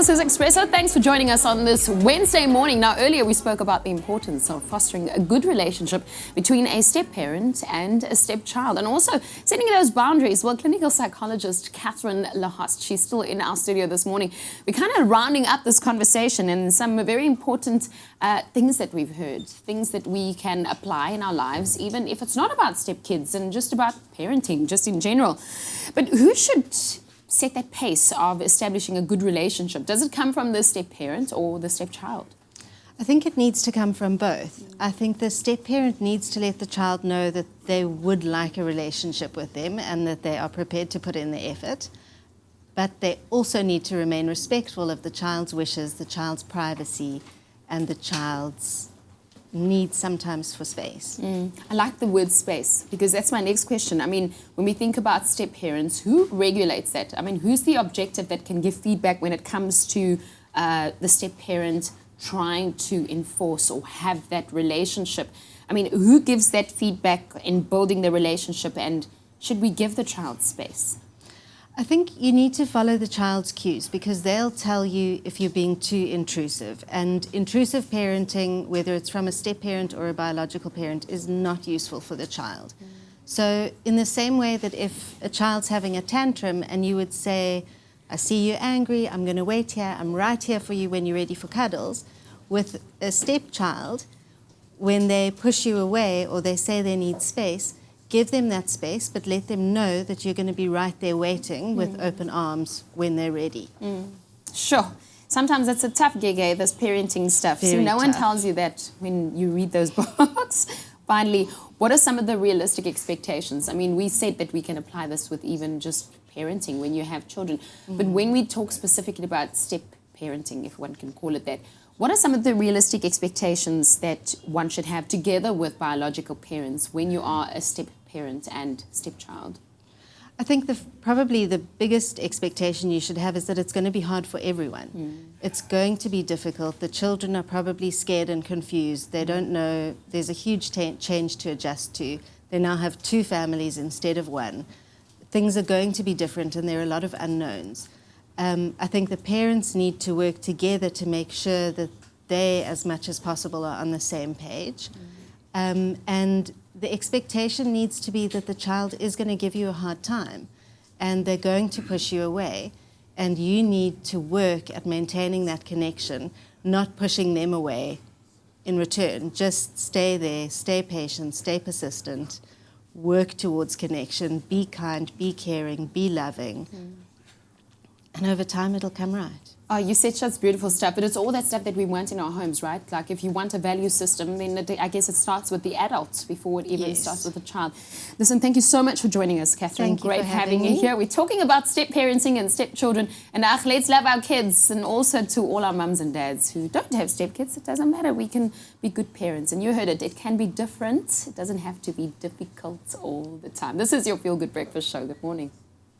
This is Expresso. Thanks for joining us on this Wednesday morning. Now, earlier we spoke about the importance of fostering a good relationship between a step-parent and a step-child, and also setting those boundaries. Well, clinical psychologist Catherine Lahost, she's still in our studio this morning. We're kind of rounding up this conversation and some very important things that we've heard, things that we can apply in our lives, even if it's not about step-kids and just about parenting, just in general. But who should set that pace of establishing a good relationship? Does it come from the step-parent or the step-child? I think it needs to come from both. I think the step-parent needs to let the child know that they would like a relationship with them and that they are prepared to put in the effort. But they also need to remain respectful of the child's wishes, the child's privacy, and the child's need sometimes for space. I like the word space, because that's my next question. I mean, when we think about step-parents, who regulates that? I mean, who's the objective that can give feedback when it comes to the step-parent trying to enforce or have that relationship? I mean, who gives that feedback in building the relationship, and should we give the child space? I think you need to follow the child's cues, because they'll tell you if you're being too intrusive. And intrusive parenting, whether it's from a step-parent or a biological parent, is not useful for the child. So in the same way that if a child's having a tantrum and you would say, I see you're angry, I'm going to wait here, I'm right here for you when you're ready for cuddles, with a stepchild, when they push you away or they say they need space, give them that space, but let them know that you're going to be right there waiting with open arms when they're ready. Sure. Sometimes it's a tough gig, this parenting stuff. Very so no one tough. tells you that when you read those books. Finally, what are some of the realistic expectations? I mean, we said that we can apply this with even just parenting when you have children. But when we talk specifically about step parenting, if one can call it that, what are some of the realistic expectations that one should have together with biological parents when you are a step-parent and step-child? I think probably the biggest expectation you should have is that it's going to be hard for everyone. It's going to be difficult. The children are probably scared and confused. They don't know. There's a huge change to adjust to. They now have two families instead of one. Things are going to be different, and there are a lot of unknowns. I think the parents need to work together to make sure that they, as much as possible, are on the same page. And the expectation needs to be that the child is going to give you a hard time, and they're going to push you away, and you need to work at maintaining that connection, not pushing them away in return. Just stay there, stay patient, stay persistent, work towards connection, be kind, be caring, be loving. And over time, it'll come right. Oh, you said such beautiful stuff, but it's all that stuff that we want in our homes, right? Like if you want a value system, then I guess it starts with the adults before it even starts with the child. Listen, thank you so much for joining us, Catherine. Thank you Great for having having you me. here. We're talking about step-parenting and step-children. And let's love our kids, and also to all our mums and dads who don't have step-kids. It doesn't matter. We can be good parents. And you heard it. It can be different. It doesn't have to be difficult all the time. This is your Feel Good Breakfast Show. Good morning.